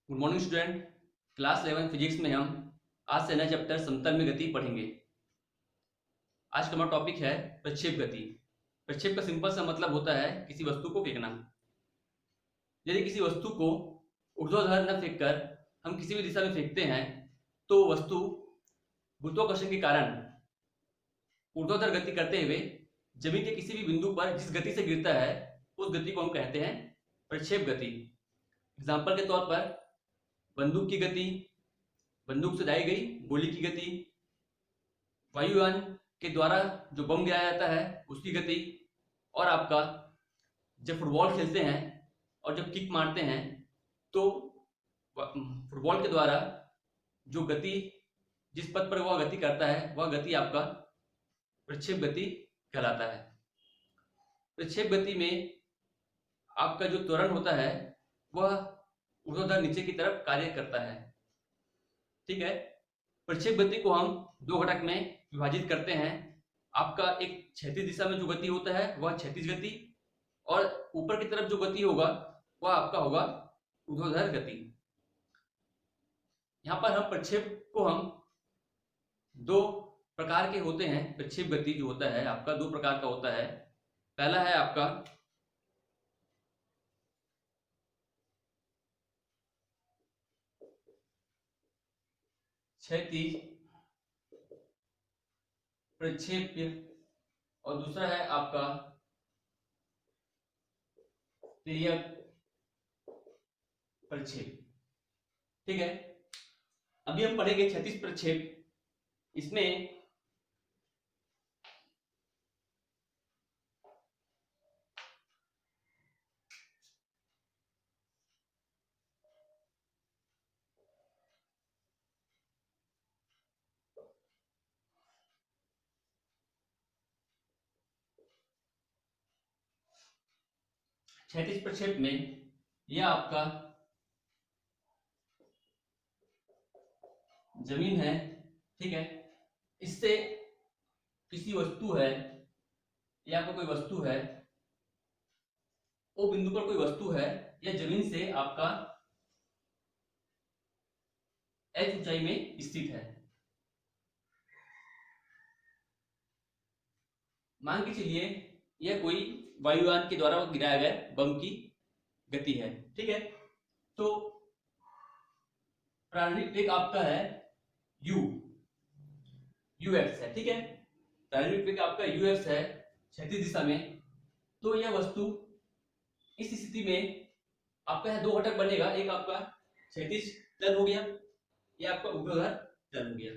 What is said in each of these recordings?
Good morning student. Class 11 physics में हम आज से नया चैप्टर समतल में गति पढ़ेंगे। आज का हमारा टॉपिक है प्रक्षेप गति। प्रक्षेप का सिंपल सा मतलब होता है किसी वस्तु को फेंकना। यदि किसी वस्तु को ऊर्ध्वाधर न फेंककर हम किसी भी दिशा में फेंकते हैं तो वस्तु गुरुत्वाकर्षण के कारण ऊर्ध्वाधर गति करते हुए जमीन के किसी भी बिंदु पर जिस गति से गिरता है उस गति को हम कहते हैं प्रक्षेप गति। एग्जाम्पल के तौर पर बंदूक की गति, बंदूक से दाई गई गोली की गति, वायुयान के द्वारा जो बम गिराया जाता है उसकी गति, और आपका जब फुटबॉल खेलते हैं और जब किक मारते हैं तो फुटबॉल के द्वारा जो गति जिस पथ पर वह गति करता है वह गति आपका प्रक्षेप गति कहलाता है। प्रक्षेप गति में आपका जो त्वरण होता है वह ऊर्ध्वाधर नीचे की तरफ कार्य करता है। ठीक है, प्रक्षेप गति को हम दो घटक में विभाजित करते हैं। आपका एक क्षैतिज दिशा में जो गति होता है वह क्षैतिज गति, और ऊपर की तरफ जो गति होगा वह आपका होगा ऊर्ध्वाधर गति। यहाँ पर हम प्रक्षेप को हम दो प्रकार के होते हैं। प्रक्षेप गति जो होता है आपका दो प्रकार का होता है। पहला है आपका क्षैतिज प्रक्षेप्य और दूसरा है आपका तिर्यक प्रक्षेप। ठीक है, अभी हम पढ़ेंगे क्षैतिज प्रक्षेप। इसमें क्षैतिज प्रक्षेप में यह आपका जमीन है। ठीक है, इससे किसी वस्तु है या आपका कोई वस्तु है, वो बिंदु पर कोई वस्तु है या जमीन से आपका h ऊंचाई में स्थित है। मान के चलिए यह कोई वायुयान के द्वारा गिराया गया बम की गति है। ठीक है, तो प्रारंभिक वेग आपका है ux है। ठीक है, प्रारंभिक वेग आपका ux है क्षैतिज दिशा में। तो यह वस्तु इस स्थिति में आपका है दो घटक बनेगा, एक आपका क्षैतिज तल हो गया, यह आपका ऊर्ध्वाधर तल हो गया।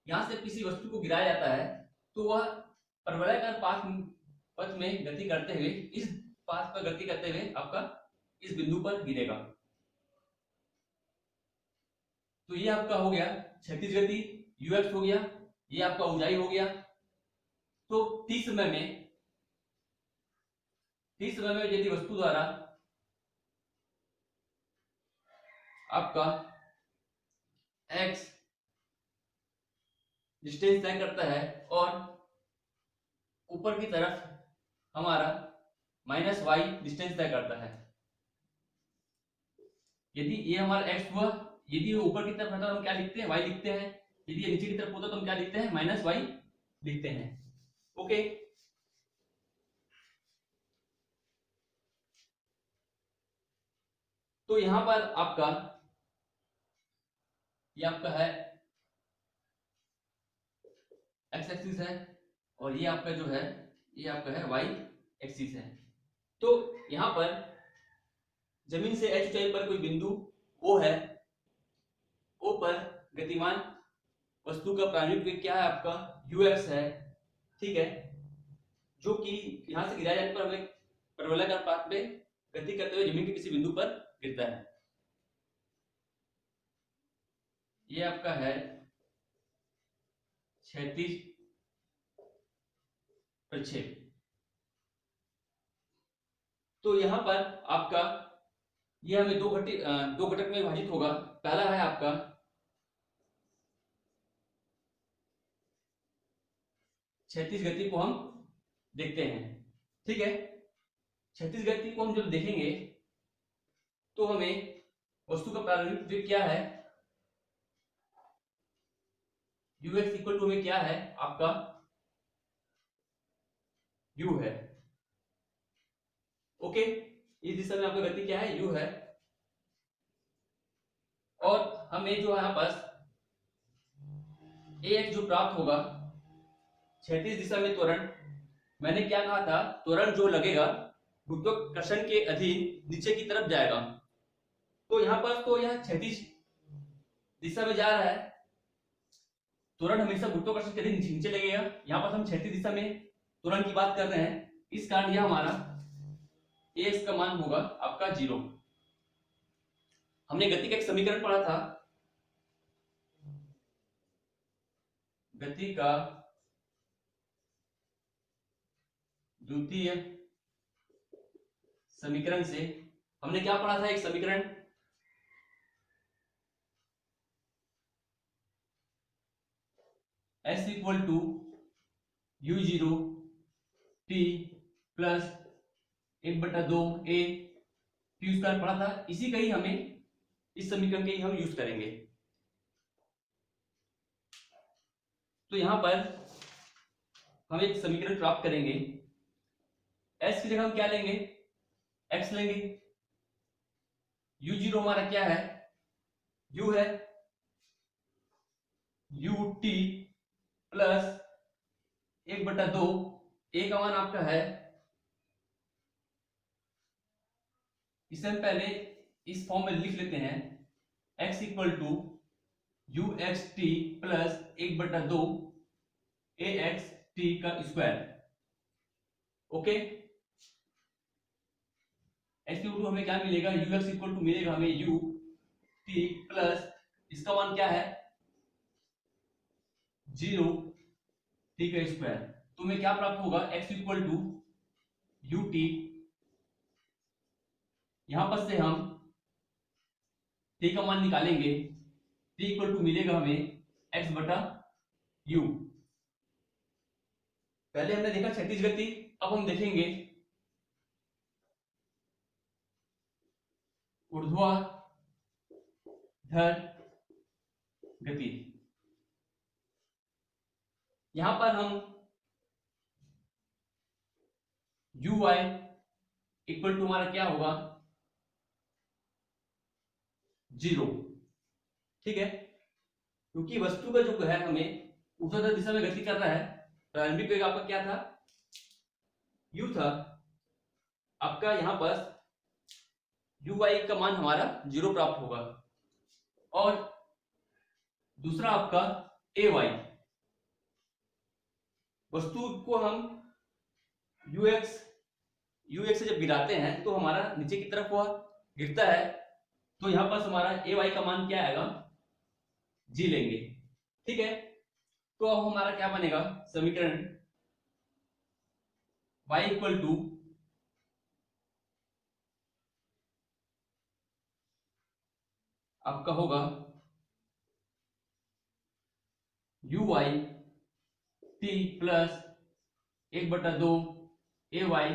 यहां से किसी वस्तु को गिराया जाता है तो वह परवलयाकार पथ में गति करते हुए इस पाथ पर गति करते हुए आपका इस बिंदु पर गिरेगा। तो ये आपका हो गया क्षैतिज गति ux हो गया, ये आपका ऊंचाई हो गया। तो t समय में यदि वस्तु द्वारा आपका x डिस्टेंस तय करता है और ऊपर की तरफ हमारा -y डिस्टेंस तय करता है। यदि ये हमारा x हुआ, यदि वो ऊपर की तरफ रहता तो हम क्या लिखते हैं, y लिखते हैं। यदि ये नीचे की तरफ होता तो हम क्या लिखते हैं, -y लिखते हैं। ओके, तो यहां पर आपका ये आपका है x एक्सिस है और ये आपका जो है ये आपका है y एक्सिस है। तो यहां पर जमीन से h ऊंचाई पर कोई बिंदु O है, O पर गतिमान वस्तु का प्रारंभिक वेग क्या है आपका ux है। ठीक है, जो कि यहां से गिराया जाने पर हमें परवलयाकार पाथ पे गति करते हुए जमीन के किसी बिंदु पर गिरता है। ये आपका है क्षैतिज प्रक्षेप। तो यहां पर आपका यह हमें दो घटक में विभाजित होगा। पहला है आपका क्षैतिज गति को हम देखते हैं। ठीक है, क्षैतिज गति को हम जब देखेंगे तो हमें वस्तु का प्रारंभिक वेग क्या है, ux इक्वल टू में क्या है आपका u है। ओके, इस दिशा में आपका गति क्या है, u है। और हमें जो यहाँ पर ax जो प्राप्त होगा क्षैतिज दिशा में त्वरण, मैंने क्या कहा था, त्वरण जो लगेगा गुरुत्वाकर्षण के अधीन नीचे की तरफ जाएगा। तो यहाँ पर तो यह क्षैतिज दिशा में जा रहा है, त्वरण हमेशा गुरुत्वाकर्षण के अधीन नीचे लगेगा। यहाँ पर हम क्षैतिज दिशा में त्वरण की बात कर रहे हैं, इस कारण यह हमारा ax का मान होगा आपका 0। हमने गति का एक समीकरण पढ़ा था, गति का द्वितीय समीकरण से हमने क्या पढ़ा था, एक समीकरण s equal to u0 t plus 1/2 a q square पढ़ा था। इसी का ही हमें इस समीकरण के ही हम यूज करेंगे। तो यहां पर हम एक समीकरण प्राप्त करेंगे, s की जगह हम क्या लेंगे, x लेंगे। u0 हमारा क्या है, u है, ut प्लस 1/2 a का मान आपका है, इसे हम पहले इस फॉर्म में लिख लेते हैं, x equal to uxt plus 1/2 axt का square. Okay, x equal to हमें क्या मिलेगा, ux इक्वल टू मिलेगा हमें ut प्लस इसका मान क्या है 0 t का स्क्वायर। तो हमें क्या प्राप्त होगा, x इक्वल टू ut, यहां पर से हम t का मान निकालेंगे, t इक्वल टू मिलेगा हमें x बटा u। पहले हमने देखा क्षैतिज गति, अब हम देखेंगे ऊर्ध्वाधर गति। यहां पर हम uy इक्वल टू हमारा क्या होगा 0, ठीक है, क्योंकि वस्तु का जो है हमें ऊर्ध्वाधर दिशा में गति कर रहा है। प्रारंभिक वेग आपका क्या था, u था, आपका यहां पर uy का मान हमारा 0 प्राप्त होगा। और दूसरा आपका ay, वस्तु को हम ux से जब गिराते हैं तो हमारा नीचे की तरफ वह गिरता है, तो यहां पर हमारा ay का मान क्या आएगा, g लेंगे, ठीक है। तो अब हमारा क्या बनेगा समीकरण, y इक्वल टू आपका होगा uy t plus 1/2 ay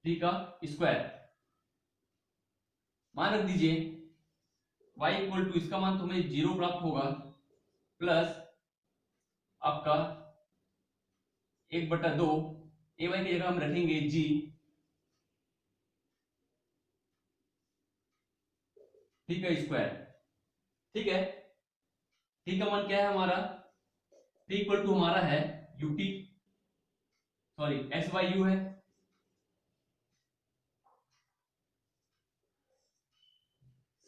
t का स्क्वायर। मान रख दीजिए y इक्वल टू इसका मान तो हमें 0 प्राप्त होगा, प्लस आपका 1/2 ay की जगह हम रखेंगे g, t का स्क्वायर, ठीक है। t का मान क्या है हमारा, t इक्वल टू हमारा है ut, सॉरी SYU है,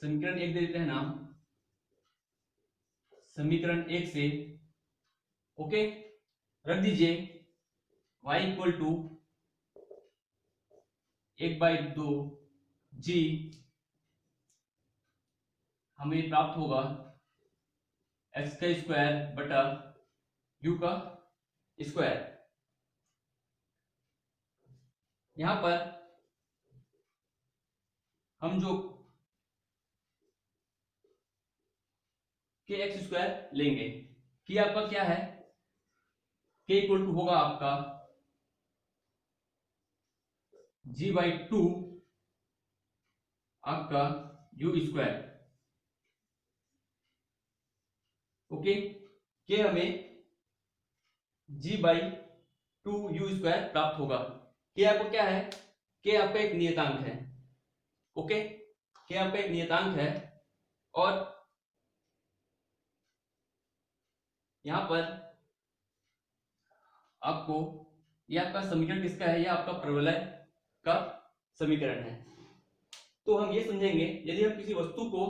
समीकरण 1 दे देते हैं नाम, समीकरण 1 से ओके रख दीजिए y इक्वल टू 1/2 g, हमें प्राप्त होगा x का स्क्वायर बटा u का स्क्वायर। यहां पर हम जो के एक्स स्क्वायर लेंगे, कि आपका क्या है, k इक्वल टू होगा आपका g/2 आपका u स्क्वायर। ओके, के हमें g/2u² प्राप्त होगा। के आपको क्या है, के आपका एक नियतांक है। ओके, के आपका एक नियतांक है और यहां पर आपको, यह आपका समीकरण किसका है, यह आपका प्रवलय का समीकरण है। तो हम ये समझेंगे, यदि हम किसी वस्तु को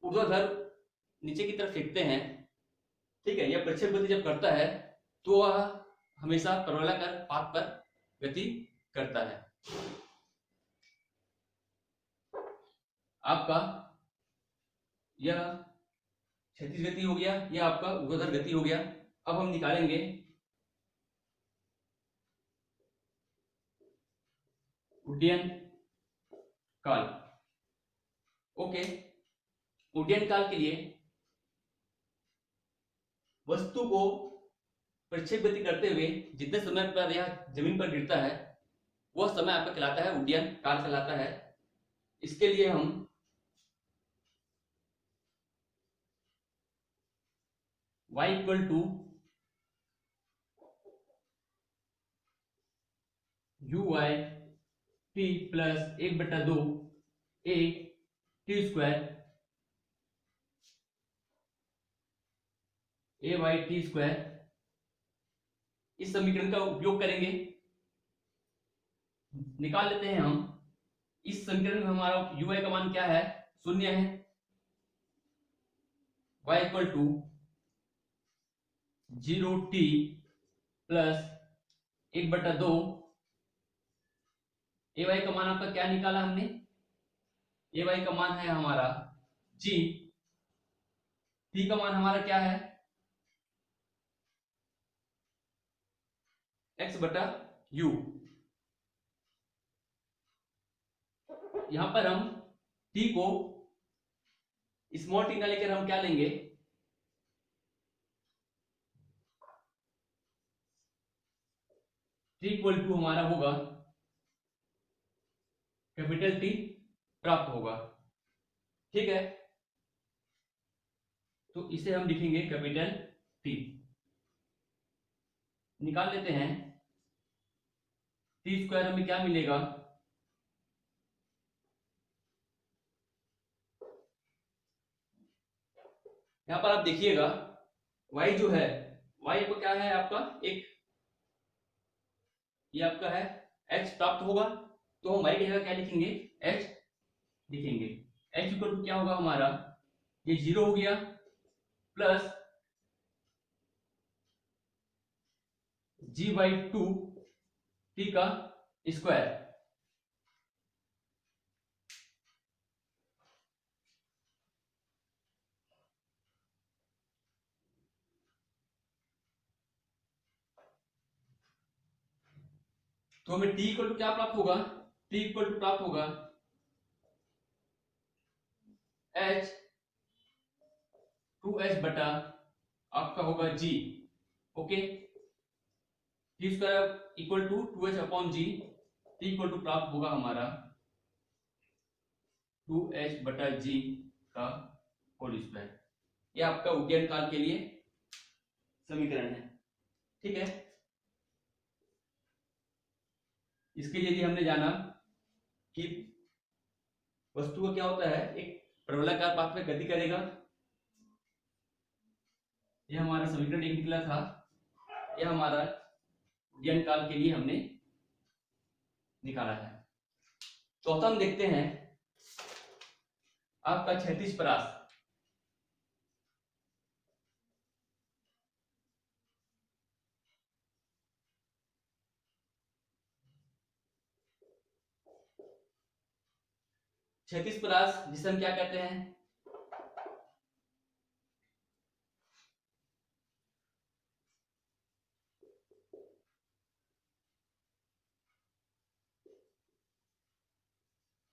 ऊर्ध्वाधर नीचे की तरफ फेंकते हैं, ठीक है, यह प्रक्षेप गति जब करता है तो वह हमेशा प्रवलयाकार पाथ पर गति करता है। आपका यह क्षैतिज गति हो गया, यह आपका ऊर्ध्वाधर गति हो गया। अब हम निकालेंगे उड्डयन काल। ओके, उड्डयन काल के लिए वस्तु को प्रक्षेप गति करते हुए जितने समय पर यह जमीन पर गिरता है वह समय आपका कहलाता है उड्डयन काल कहलाता है। इसके लिए हम y equal to uy/t plus 1/2 a t² a/t², इस समीकरण का उपयोग करेंगे, निकाल लेते हैं हम। इस समीकरण में हमारा uy का मान क्या है, 0 है। y equal to 0t plus 1/2 ay का मान आपका क्या निकाला हमने, ay का मान है हमारा g, t का मान हमारा क्या है x/u। यहां पर हम t को स्मॉल टी ना लेकर हम क्या लेंगे, t इक्वल टू हमारा होगा कैपिटल T प्राप्त होगा। ठीक है, तो इसे हम लिखेंगे कैपिटल T। निकाल लेते हैं, t² हमें क्या मिलेगा, यहां पर आप देखिएगा y जो है, y को क्या है आपका एक, ये आपका है h प्राप्त होगा। तो हम y की जगह क्या लिखेंगे, h लिखेंगे। h इक्वल टू क्या होगा हमारा, ये 0 हो गया प्लस g/2 t का स्क्वायर। तो हमें t इक्वल टू क्या प्राप्त होगा, t इक्वल टू प्राप्त होगा h 2h बटा आपका होगा g। Okay, t² equal to 2h upon g, t equal to प्राप्त होगा हमारा 2h बटा g का होल स्क्वायर। यह आपका उड्डयन काल के लिए समीकरण है। ठीक है, इसके लिए भी हमने जाना कि वस्तु का क्या होता है, एक प्रवलयाकार पाथ में गति करेगा। यह हमारा समीकरण एक निकला था, यह हमारा उड्डयन काल के लिए हमने निकाला है। चौथा हम देखते हैं आपका क्षैतिज परास। क्षैतिज परास जिसे हम क्या कहते हैं,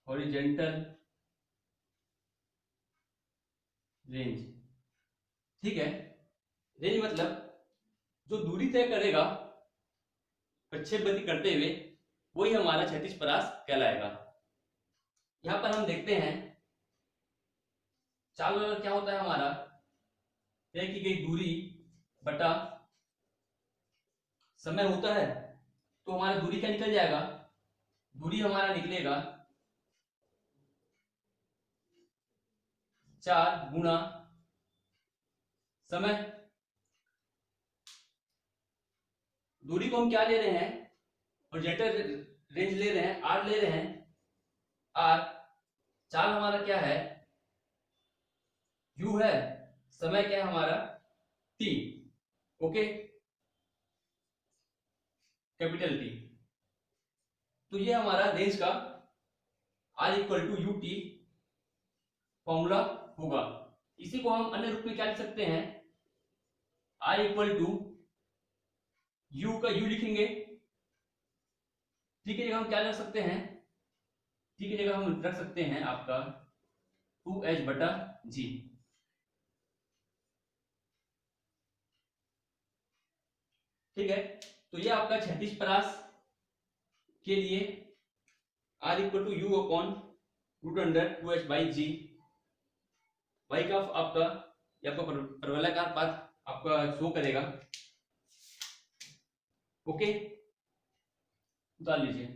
हॉरिजॉन्टल रेंज। ठीक है, रेंज मतलब जो दूरी तय करेगा प्रक्षेप गति करते हुए वही हमारा क्षैतिज परास कहलाएगा। यहां पर हम देखते हैं चाल बल क्या होता है हमारा, तय की गई दूरी बटा समय होता है, तो हमारा दूरी क्या निकल जाएगा, दूरी हमारा निकलेगा 4 गुना समय। दूरी को हम क्या ले रहे हैं, हॉरिजॉन्टल रेंज ले रहे हैं, आर ले रहे हैं, आर। चाल हमारा क्या है, यू है, समय क्या है हमारा टी, ओके, कैपिटल टी। तो ये हमारा रेंज का R equal to u t formula होगा। इसी को हम अन्य रूप में क्या लिख सकते हैं, आर इक्वल टू यू का यू लिखेंगे, टी की जगह हम क्या रख सकते हैं, टी की जगह हम रख सकते हैं आपका 2h बटा जी। ठीक है, तो ये आपका 36 परास के लिए R equal to u upon root under 2h by G, Y का आपका ये आपका परवलयाकार पाथ आपका शो करेगा, ओके, उतार लीजिए।